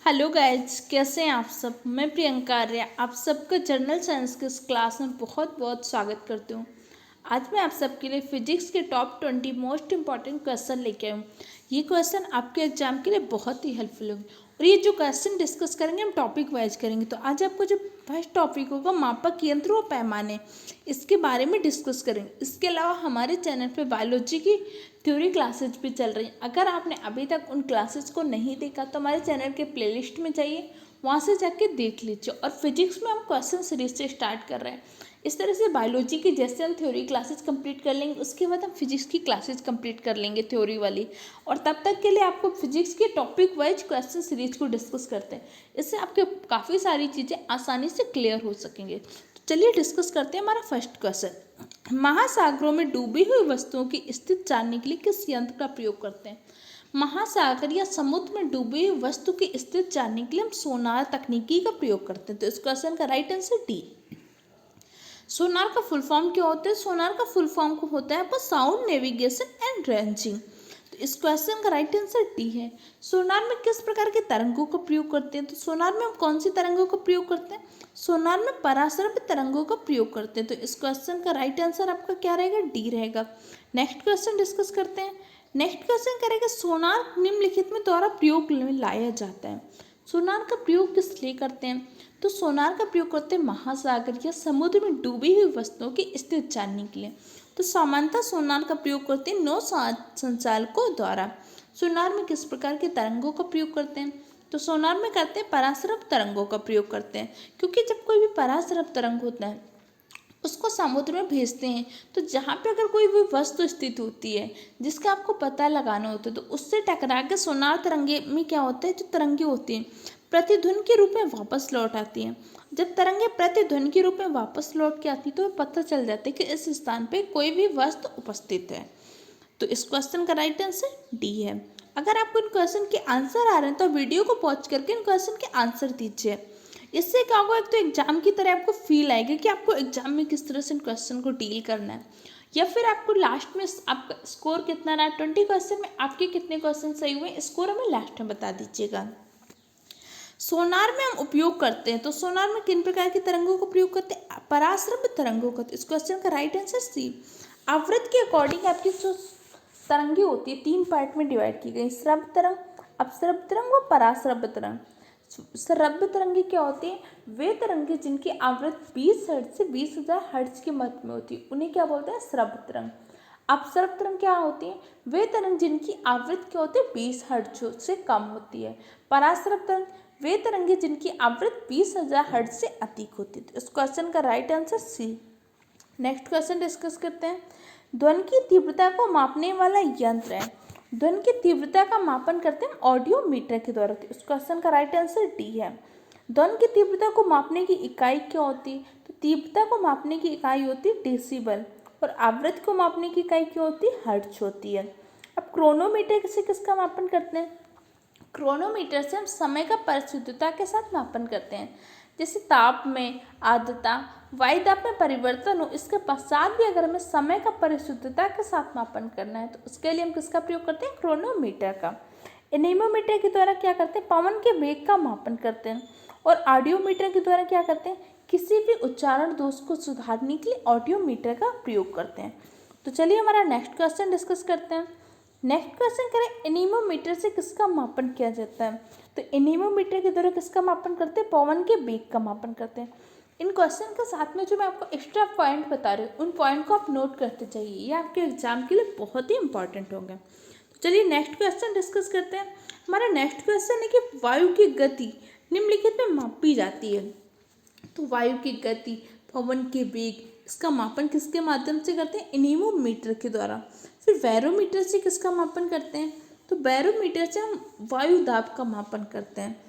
Hello guys, कैसे हैं आप सब। मैं प्रियंका आर्या आप सबका जनरल साइंस के इस क्लास में बहुत बहुत स्वागत करती हूँ। आज मैं आप सबके लिए फिजिक्स के टॉप 20 मोस्ट इंपॉर्टेंट क्वेश्चन लेके आई हूँ। ये क्वेश्चन आपके एग्जाम के लिए बहुत ही हेल्पफुल होंगे और ये जो क्वेश्चन डिस्कस करेंगे हम टॉपिक वाइज करेंगे। तो आज आपको जो फर्स्ट टॉपिक होगा मापक यंत्र व पैमाने, इसके बारे में डिस्कस करेंगे। इसके अलावा हमारे चैनल पे बायोलॉजी की थ्योरी क्लासेज भी चल रही हैं। अगर आपने अभी तक उन क्लासेस को नहीं देखा तो हमारे चैनल के प्लेलिस्ट में जाइए, वहाँ से जाके देख लीजिए। और फिजिक्स में हम क्वेश्चन सीरीज से स्टार्ट कर रहे हैं। इस तरह से बायोलॉजी की जैसे हम थ्योरी क्लासेस कंप्लीट कर लेंगे, उसके बाद हम फिजिक्स की क्लासेस कंप्लीट कर लेंगे थ्योरी वाली। और तब तक के लिए आपको फिजिक्स के टॉपिक वाइज क्वेश्चन सीरीज को डिस्कस करते हैं। इससे आपके काफ़ी सारी चीज़ें आसानी से क्लियर हो सकेंगे। तो चलिए डिस्कस करते हैं हमारा फर्स्ट क्वेश्चन। महासागरों में डूबी हुई वस्तुओं की स्थिति जानने के लिए किस यंत्र का प्रयोग करते हैं। महासागर या समुद्र में डूबी हुई वस्तु की स्थिति जानने के लिए हम सोनार तकनीकी का प्रयोग करते हैं। तो इस क्वेश्चन का राइट आंसर डी। सोनार का फुल फॉर्म क्या होता है। सोनार का फुल फॉर्म को होता है आपका साउंड नेविगेशन एंड रेंजिंग। तो इस क्वेश्चन का राइट आंसर डी है। सोनार में किस प्रकार के तरंगों का प्रयोग करते हैं। तो सोनार में हम कौन सी तरंगों का प्रयोग करते हैं। सोनार में पराश्रव्य तरंगों का प्रयोग करते हैं। तो इस क्वेश्चन का राइट आंसर आपका क्या रहेगा, डी रहेगा। नेक्स्ट क्वेश्चन डिस्कस करते हैं। नेक्स्ट क्वेश्चन करेगा सोनार निम्नलिखित में द्वारा प्रयोग में लाया जाता है। सोनार का प्रयोग किस लिए करते हैं। तो सोनार का प्रयोग करते हैं महासागर या समुद्र में डूबी हुई वस्तुओं की स्थिति जानने के लिए। तो सामान्यतः सोनार का प्रयोग करते हैं नौ संचालकों द्वारा। सोनार में किस प्रकार के तरंगों का प्रयोग करते हैं। तो सोनार में करते हैं पराश्रव्य तरंगों का प्रयोग करते हैं, क्योंकि जब कोई भी पराश्रव्य तरंग होता है उसको समुद्र में भेजते हैं, तो जहाँ पे अगर कोई भी वस्तु स्थित होती है जिसका आपको पता लगाना होता है, तो उससे टकरा के सोनार तरंगे में क्या होता है, जो तरंगे होती हैं प्रतिध्वनि के रूप में वापस लौट आती हैं। जब तरंगे प्रतिध्वनि के रूप में वापस लौट के आती तो पता चल जाता है कि इस स्थान पे कोई भी वस्तु उपस्थित है। तो इस क्वेश्चन का राइट आंसर डी है। अगर आपको इन क्वेश्चन के आंसर आ रहे हैं तो वीडियो को पॉज करके इन क्वेश्चन के आंसर दीजिए। इससे क्या होगा, एक तो एग्जाम की तरह आपको फील आएगा कि आपको एग्जाम में किस तरह से इन क्वेश्चन को डील करना है, या फिर आपको लास्ट में आपका स्कोर कितना रहा। 20 क्वेश्चन में आपके कितने क्वेश्चन सही हुए, स्कोर हमें लास्ट में बता दीजिएगा। सोनार में हम उपयोग करते हैं, तो सोनार में किन प्रकार की तरंगों का प्रयोग करते हैं, पराश्रव्य तरंगों का। तो इस क्वेश्चन का राइट आंसर सी। आवृत्ति के अकॉर्डिंग आपकी जो तरंगे होती है 3 पार्ट में डिवाइड की गई, श्रव्य तरंग, अपश्रव्य तरंग और पराश्रव्य तरंग। श्रव्य तरंगे क्या होती है, वे तरंगे जिनकी आवृत्ति 20 हर्ट्ज से 20,000 हर्ट्ज के मध्य में होती है, उन्हें क्या बोलते हैं, श्रव्य तरंग। अपश्रव्य तरंग क्या होती है, वे तरंग जिनकी आवृत्ति क्या होती है 20 हर्ट्ज से कम होती है। पराश्रव्य तरंग वे तरंगे जिनकी आवृत्ति 20,000 हर्ट्ज से अधिक होती है। तो इस क्वेश्चन का right answer C. Next question discuss करते हैं। ध्वनि की तीव्रता को मापने वाला यंत्र है। ध्वनि की तीव्रता का मापन करते हैं ऑडियो मीटर के द्वारा। तो इस क्वेश्चन का राइट आंसर डी है। ध्वनि की तीव्रता को मापने की इकाई क्या होती है। तो तीव्रता को मापने की इकाई होती है डेसिबल, और आवृत्ति को मापने की इकाई क्या होती है, हर्ट्ज होती है। अब क्रोनोमीटर से किसका मापन करते हैं। क्रोनोमीटर से हम समय का परिशुद्धता के साथ मापन करते हैं। जैसे ताप में आर्द्रता, वायु दाब में परिवर्तन हो, इसके पश्चात भी अगर हमें समय का परिशुद्धता के साथ मापन करना है तो उसके लिए हम किसका प्रयोग करते हैं, क्रोनोमीटर का। एनीमोमीटर के द्वारा क्या करते हैं, पवन के वेग का मापन करते हैं। और ऑडियोमीटर के द्वारा क्या करते हैं, किसी भी उच्चारण दोष को सुधारने के लिए ऑडियोमीटर का प्रयोग करते हैं। तो चलिए हमारा नेक्स्ट क्वेश्चन डिस्कस करते हैं। नेक्स्ट क्वेश्चन करें, एनीमोमीटर से किसका मापन किया जाता है। तो एनीमोमीटर के द्वारा किसका मापन करते हैं, पवन के वेग का मापन करते हैं। इन क्वेश्चन के साथ में जो मैं आपको एक्स्ट्रा पॉइंट बता रही हूँ उन पॉइंट को आप नोट करते जाइए, ये आपके एग्जाम के लिए बहुत ही इंपॉर्टेंट होंगे। तो चलिए नेक्स्ट क्वेश्चन डिस्कस करते हैं। हमारा नेक्स्ट क्वेश्चन है कि वायु की गति निम्नलिखित में मापी जाती है। तो वायु की गति, पवन के वेग, इसका मापन किसके माध्यम से करते हैं, एनीमोमीटर के द्वारा। फिर बैरोमीटर से किसका मापन करते हैं। तो बैरोमीटर से हम वायु दाब का मापन करते हैं।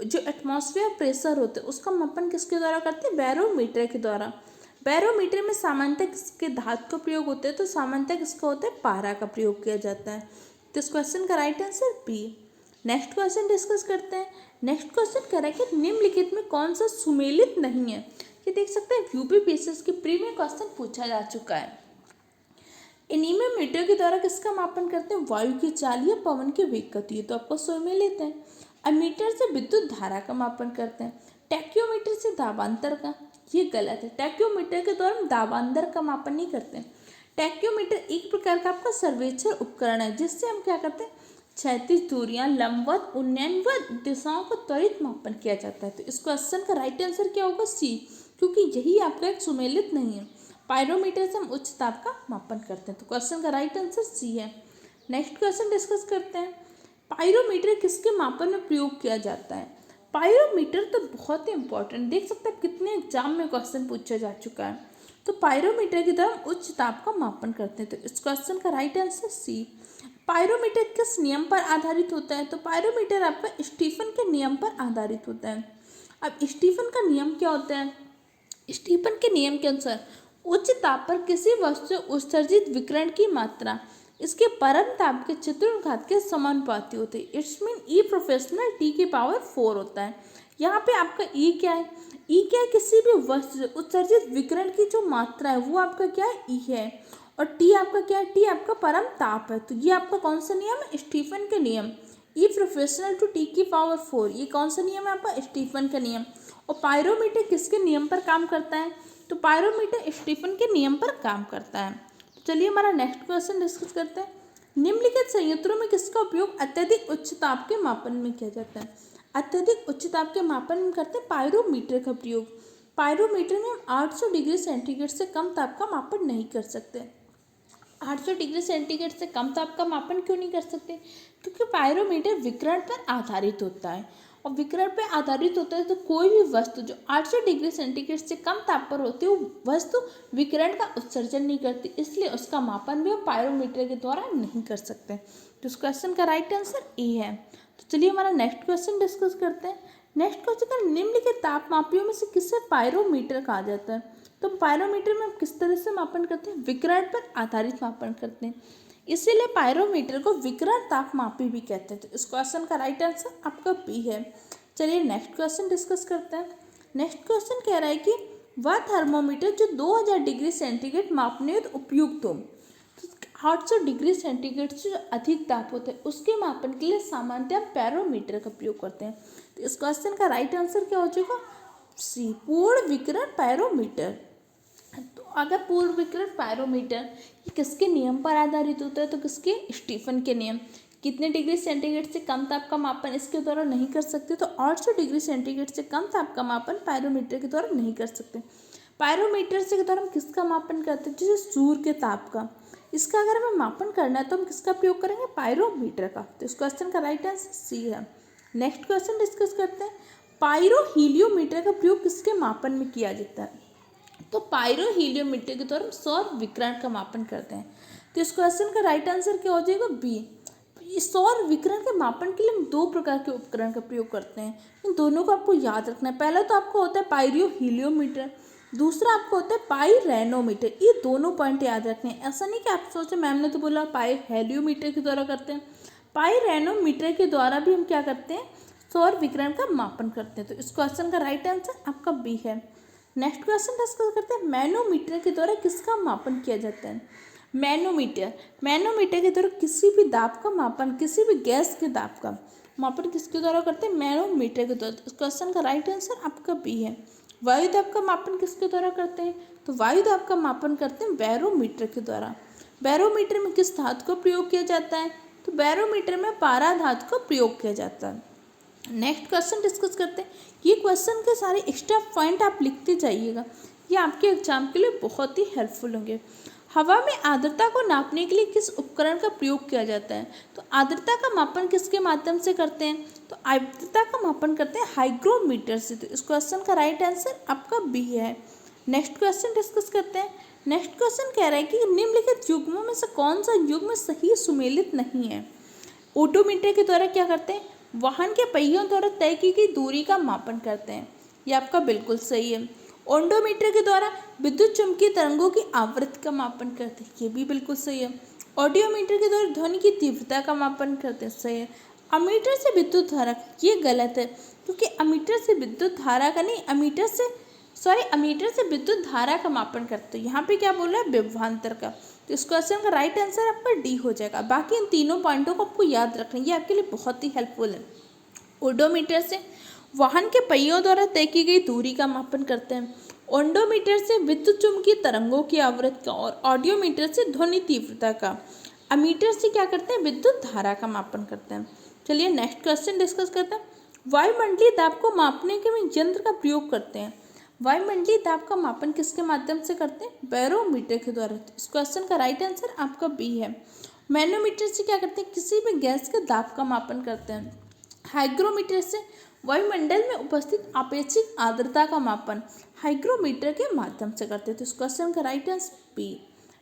जो एटमॉस्फेयर प्रेशर होता है उसका मापन किसके द्वारा करते हैं, बैरोमीटर के द्वारा। बैरोमीटर में सामान्यतः किसके धातु का प्रयोग होता है। तो सामान्यतः किसका होता है, पारा का प्रयोग किया जाता है। तो इस क्वेश्चन का right answer B. Next question discuss करते हैं। नेक्स्ट क्वेश्चन कह रहा है कि निम्नलिखित में कौन सा सुमेलित नहीं है। ये देख सकते हैं यूपी पीसीएस के प्रीवियस क्वेश्चन पूछा जा चुका है। एनीमोमीटर के द्वारा किसका मापन करते हैं, वायु की चाल या पवन के वेग गति, तो आपको सुमेलित है। अमीटर से विद्युत धारा का मापन करते हैं। टैक्योमीटर से दाबांतर का, ये गलत है। टैक्योमीटर के द्वारा हम दाबांतर का मापन नहीं करते हैं। टैक्योमीटर एक प्रकार का आपका सर्वेक्षण उपकरण है जिससे हम क्या करते हैं, क्षैतिज दूरियां, लंबवत, उन्नयनवत दिशाओं का त्वरित मापन किया जाता है। तो इस क्वेश्चन का राइट आंसर क्या होगा, सी, क्योंकि यही आपका एक सुमेलित नहीं है। पायरोमीटर से हम उच्च ताप का मापन करते हैं। तो क्वेश्चन का राइट आंसर सी है। नेक्स्ट क्वेश्चन डिस्कस करते हैं। पायरोमीटर किसके मापन में प्रयोग किया जाता है? पायरोमीटर तो बहुत ही इंपॉर्टेंट, देख सकते हैं कितने एग्जाम में क्वेश्चन पूछा जा चुका है। तो पायरोमीटर की तरह हम उच्च ताप का मापन करते हैं। तो इस क्वेश्चन का राइट आंसर सी। पायरोमीटर किस नियम पर आधारित होता है? तो पायरोमीटर आपका स्टीफन के नियम पर आधारित होता है। अब स्टीफन का नियम क्या होता है? स्टीफन के नियम के अनुसार उच्च ताप पर किसी वस्तु से उत्सर्जित विकिरण की मात्रा इसके परम ताप के चतुर्थाघात के समानुपाती होते हैं। It's mean E professional T की पावर 4 होता है। यहाँ पे आपका ई क्या है? ई क्या है? किसी भी वस्तु से उत्सर्जित विकिरण की जो मात्रा है वो आपका क्या है? ई है। और टी आपका क्या है? टी आपका परम ताप है। तो ये आपका कौन सा नियम है? स्टीफन के नियम। ई प्रोफेशनल टू टी की पावर 4, ये कौन सा नियम है आपका? स्टीफन का नियम। और पायरोमीटर किसके नियम पर काम करता है? तो पायरोमीटर स्टीफन के नियम पर काम करता है। तो चलिए हमारा नेक्स्ट क्वेश्चन डिस्कस करते हैं। निम्नलिखित संयंत्रों में किसका उपयोग अत्यधिक उच्च ताप के मापन में किया जाता है? अत्यधिक उच्च ताप के मापन में करते हैं पायरोमीटर का प्रयोग। पायरोमीटर में हम 800 डिग्री सेंटीग्रेड से कम ताप का मापन नहीं कर सकते। 800 डिग्री सेंटीग्रेड से कम ताप का मापन क्यों नहीं कर सकते? क्योंकि पायरोमीटर विकिरण पर आधारित होता है, और विकिरण पर आधारित होता है तो कोई भी वस्तु जो 800 डिग्री सेंटीग्रेड से कम ताप पर होती है वो वस्तु विकिरण का उत्सर्जन नहीं करती, इसलिए उसका मापन भी हम पायरोमीटर के द्वारा नहीं कर सकते। तो इस क्वेश्चन का राइट आंसर ए है। तो चलिए हमारा नेक्स्ट क्वेश्चन डिस्कस करते हैं। नेक्स्ट क्वेश्चन का निम्नलिखित ताप मापियों में से किसे पायरोमीटर कहा जाता है? तो पायरोमीटर में हम किस तरह से मापन करते हैं? विकिरण पर आधारित मापन करते हैं, इसीलिए पायरोमीटर को विकिरण ताप मापी भी कहते हैं। तो इस क्वेश्चन का राइट आंसर आपका बी है। चलिए नेक्स्ट क्वेश्चन डिस्कस करते हैं। नेक्स्ट क्वेश्चन कह रहा है कि वह थर्मोमीटर जो 2000 डिग्री सेंटीग्रेड मापने हेतु उपयुक्त हो। तो 800 डिग्री सेंटीग्रेड से जो अधिक ताप होता है उसके मापन के लिए सामान्यतः पैरोमीटर का प्रयोग करते हैं। तो इस क्वेश्चन का राइट आंसर क्या हो जाएगा? सी, पूर्ण विकिरण पैरोमीटर। तो अगर पूर्ण विकिरण पैरोमीटर ये किसके नियम पर आधारित होता है? तो किसके? स्टीफन के नियम। कितने डिग्री सेंटीग्रेड से कम ताप का मापन इसके द्वारा नहीं कर सकते? तो 800 डिग्री सेंटीग्रेड से कम ताप का मापन पायरोमीटर के द्वारा नहीं कर सकते। पायरोमीटर से के द्वारा हम किसका मापन करते हैं? जैसे सूर्य के ताप का। इसका अगर हमें मापन करना है तो हम किसका प्रयोग करेंगे? पायरोमीटर का। तो इस क्वेश्चन का राइट आंसर सी है। नेक्स्ट क्वेश्चन डिस्कस करते हैं। पायरोहीलियोमीटर का प्रयोग किसके मापन में किया जाता है? तो पायरोहीलियोमीटर के द्वारा हम सौर विकिरण का मापन करते हैं। तो इस क्वेश्चन का राइट आंसर क्या हो जाएगा? बी। इस सौर विकिरण के मापन के लिए हम 2 प्रकार के उपकरण का प्रयोग करते हैं। इन दोनों को आपको याद रखना है। पहला तो आपको होता है पायरोहीलियोमीटर, दूसरा आपको होता है पाइरेनोमीटर। ये दोनों पॉइंट याद रखने हैं। ऐसा नहीं कि आप सोचे मैम ने तो बोला पायरोहीलियोमीटर के द्वारा करते हैं। पाइरेनोमीटर के द्वारा भी हम क्या करते हैं? सौर विकिरण का मापन करते हैं। तो इस क्वेश्चन का राइट आंसर आपका बी है। नेक्स्ट क्वेश्चन डिस्कस करते हैं। मैनोमीटर के द्वारा किसका मापन किया जाता है? मैनोमीटर के द्वारा किसी भी दाब का मापन, किसी भी गैस के दाब का मापन किसके द्वारा करते हैं? मैनोमीटर के द्वारा। इस क्वेश्चन का राइट आंसर आपका बी है। वायु दाब का मापन किसके द्वारा करते हैं? तो वायु दाब का मापन करते हैं बैरोमीटर के द्वारा। बैरोमीटर में किस धातु का प्रयोग किया जाता है? तो बैरोमीटर में पारा धातु का प्रयोग किया जाता है। नेक्स्ट क्वेश्चन डिस्कस करते हैं। ये क्वेश्चन के सारे एक्स्ट्रा पॉइंट आप लिखते जाइएगा, ये आपके एग्जाम के लिए बहुत ही हेल्पफुल होंगे। हवा में आर्द्रता को नापने के लिए किस उपकरण का प्रयोग किया जाता है? तो आर्द्रता का मापन किसके माध्यम से करते हैं? तो आर्द्रता का मापन करते हैं हाइग्रोमीटर से। तो इस क्वेश्चन का राइट आंसर आपका बी है। नेक्स्ट क्वेश्चन डिस्कस करते हैं। नेक्स्ट क्वेश्चन कह रहा है कि निम्नलिखित युग्मों में से कौन सा युग्म सही सुमेलित नहीं है? ओडोमीटर के द्वारा क्या करते हैं? वाहन के पहियों द्वारा तय की गई दूरी का मापन करते हैं, ये आपका बिल्कुल सही है। ओडोमीटर के द्वारा विद्युत चुम्बकीय तरंगों की आवृत्ति का मापन करते हैं, ये भी बिल्कुल सही है। ऑडियोमीटर के द्वारा ध्वनि की तीव्रता का मापन करते हैं, सही है। अमीटर से विद्युत धारा, ये गलत है, क्योंकि अमीटर से विद्युत धारा का नहीं, अमीटर से विद्युत धारा का मापन करते हैं। यहाँ पे क्या बोल रहा है? विभवांतर का। तो इस क्वेश्चन का राइट आंसर आपका डी हो जाएगा। बाकी इन तीनों पॉइंटों को आपको याद रखना, ये आपके लिए बहुत ही हेल्पफुल है। ओडोमीटर से वाहन के पहियों द्वारा तय की गई दूरी का मापन करते हैं। ओडोमीटर से विद्युत चुम्बकीय तरंगों की आवृत्ति का और ऑडियोमीटर से ध्वनि तीव्रता का। अमीटर से क्या करते हैं, विद्युत धारा का मापन करते हैं। चलिए नेक्स्ट क्वेश्चन डिस्कस करते हैं। वायुमंडलीय दाब को मापने के लिए यंत्र का प्रयोग करते हैं। वायुमंडलीय दाब का मापन किसके माध्यम से करते हैं, बैरोमीटर के द्वारा। इस क्वेश्चन का राइट आंसर आपका बी है। मैनोमीटर से क्या करते हैं, किसी भी गैस के दाब का मापन करते हैं। हाइग्रोमीटर से वायुमंडल में उपस्थित आपेक्षिक आर्द्रता का मापन हाइग्रोमीटर के माध्यम से करते हैं। तो इस क्वेश्चन का right answer B.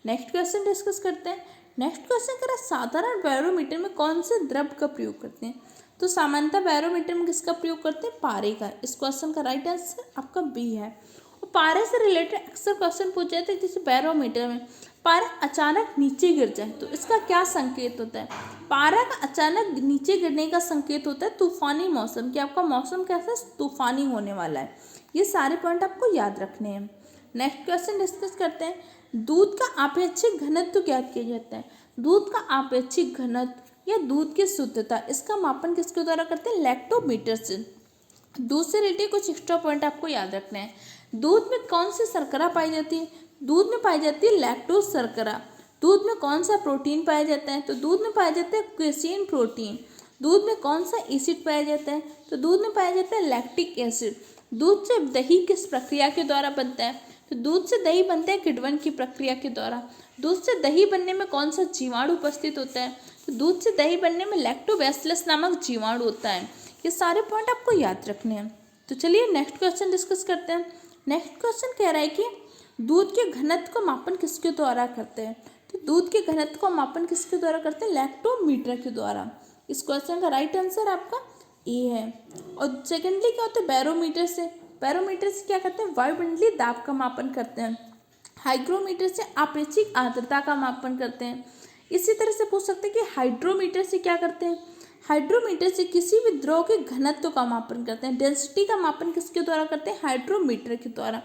Next question discuss करते हैं। नेक्स्ट क्वेश्चन कह रहा है साधारण बैरोमीटर में कौन से द्रव्य का प्रयोग करते हैं। तो सामान्यतः बैरोमीटर में किसका प्रयोग करते हैं, पारे का। इस क्वेश्चन का राइट आंसर आपका बी है। और पारे से रिलेटेड अक्सर क्वेश्चन पूछे जाते हैं, जैसे बैरोमीटर में पारा अचानक नीचे गिर जाए तो इसका क्या संकेत होता है। पारा का अचानक नीचे गिरने का संकेत होता है तूफानी मौसम, कि आपका मौसम कैसा तूफानी होने वाला है। ये सारे पॉइंट आपको याद रखने हैं। नेक्स्ट क्वेश्चन डिस्कस करते हैं। दूध का आपेक्षिक घनत्व ज्ञात किया जाता है। दूध का आपेक्षिक घनत्व या दूध की शुद्धता, इसका मापन किसके द्वारा करते हैं, लैक्टोमीटर से। दूध से रिलेटेड कुछ एक्स्ट्रा पॉइंट आपको याद रखना है। दूध में कौन सी शर्करा पाई जाती है, दूध में पाई जाती है लैक्टोज शर्करा। दूध में कौन सा प्रोटीन पाया जाता है, तो दूध में पाया जाता है क्वेसीन प्रोटीन। दूध में कौन सा एसिड पाया जाता है, तो दूध में पाया जाता है लैक्टिक एसिड। दूध से दही किस प्रक्रिया के द्वारा बनता है, तो दूध से दही बनता है किण्वन की प्रक्रिया के द्वारा। दूध से दही बनने में कौन सा जीवाणु उपस्थित होता है, तो दूध से दही बनने में लैक्टोबैसिलस नामक जीवाणु होता है। ये सारे पॉइंट आपको याद रखने हैं। तो चलिए नेक्स्ट क्वेश्चन डिस्कस करते हैं। नेक्स्ट क्वेश्चन कह रहा है कि दूध के घनत्व का मापन किसके द्वारा करते हैं। तो दूध के घनत्व का मापन किसके द्वारा करते हैं, लैक्टोमीटर के द्वारा। इस क्वेश्चन का राइट आंसर आपका ए है। और सेकेंडली क्या होता है, बैरोमीटर से। बैरोमीटर से क्या करते हैं, वायुमंडलीय दाब का मापन करते हैं। हाइग्रोमीटर से आपेक्षिक आर्द्रता का मापन करते हैं। इसी तरह से पूछ सकते हैं कि हाइड्रोमीटर से क्या करते हैं। हाइड्रोमीटर से किसी भी द्रव के घनत्व का मापन करते हैं। डेंसिटी का मापन किसके द्वारा करते हैं, हाइड्रोमीटर के द्वारा।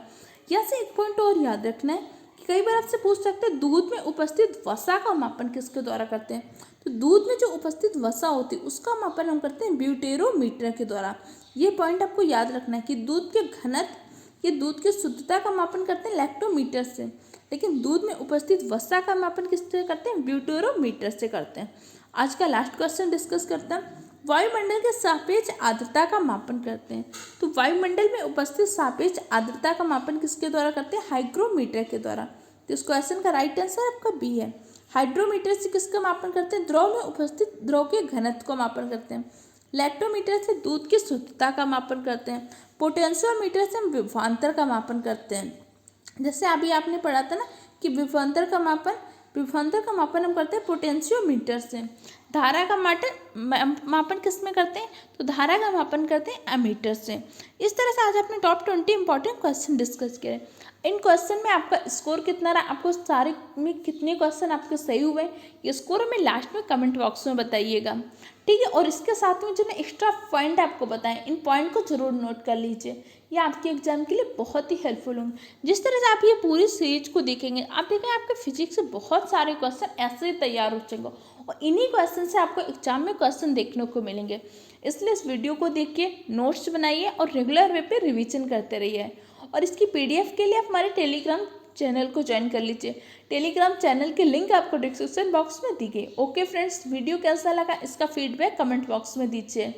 यहाँ से एक पॉइंट और याद रखना है कि कई बार आपसे पूछ सकते हैं दूध में उपस्थित वसा का मापन किसके द्वारा करते हैं। तो दूध में जो उपस्थित वसा होती है उसका मापन हम करते हैं ब्यूटेरोमीटर के द्वारा। ये पॉइंट आपको याद रखना है कि दूध के घनत्व, ये दूध की शुद्धता का मापन करते हैं लैक्टोमीटर से, लेकिन दूध में उपस्थित वसा का मापन किससे करते हैं, ब्यूटेरोमीटर से करते हैं। आज का लास्ट क्वेश्चन डिस्कस करते हैं। वायुमंडल के सापेक्ष आर्द्रता का मापन करते हैं। तो वायुमंडल में उपस्थित सापेक्ष आर्द्रता का मापन किसके द्वारा करते हैं, हाइग्रोमीटर के द्वारा। तो इस क्वेश्चन का राइट आंसर आपका बी है। हाइड्रोमीटर से किसका मापन करते हैं, द्रव में उपस्थित द्रव के घनत्व का मापन करते हैं। लैक्टोमीटर से दूध की शुद्धता का मापन करते हैं। पोटेंशियोमीटर से हम विभवांतर का मापन करते हैं। जैसे अभी आपने पढ़ा था ना कि विभवांतर का मापन हम करते हैं पोटेंशियोमीटर से। धारा का मापन किस में करते हैं, तो धारा का मापन करते हैं एमीटर से। इस तरह से आज आपने टॉप 20 इंपॉर्टेंट क्वेश्चन डिस्कस किए। इन क्वेश्चन में आपका स्कोर कितना रहा, आपको सारे में कितने क्वेश्चन आपके सही हुए, ये स्कोर हमें लास्ट में कमेंट बॉक्स में बताइएगा, ठीक है। और इसके साथ में जो मैं एक्स्ट्रा पॉइंट आपको बताएं, इन पॉइंट को जरूर नोट कर लीजिए, ये आपके एग्जाम के लिए बहुत ही हेल्पफुल होंगे। जिस तरह से आप ये पूरी सीरीज को देखेंगे, आप देखेंगे आपके फिजिक्स से बहुत सारे क्वेश्चन ऐसे ही तैयार हो जाएंगे और इन्हीं क्वेश्चन से आपको एग्जाम में क्वेश्चन देखने को मिलेंगे। इसलिए इस वीडियो को देखिए, नोट्स बनाइए और रेगुलर वे पे रिवीजन करते रहिए। और इसकी PDF के लिए आप हमारे टेलीग्राम चैनल को ज्वाइन कर लीजिए। टेलीग्राम चैनल की लिंक आपको डिस्क्रिप्शन बॉक्स में दी गई। ओके फ्रेंड्स, वीडियो कैसा लगा इसका फीडबैक कमेंट बॉक्स में दीजिए।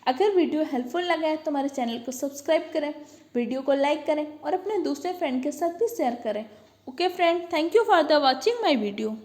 अगर वीडियो हेल्पफुल लगा है तो हमारे चैनल को सब्सक्राइब करें, वीडियो को लाइक करें और अपने दूसरे फ्रेंड के साथ भी शेयर करें। Okay friend, thank you for the watching my video.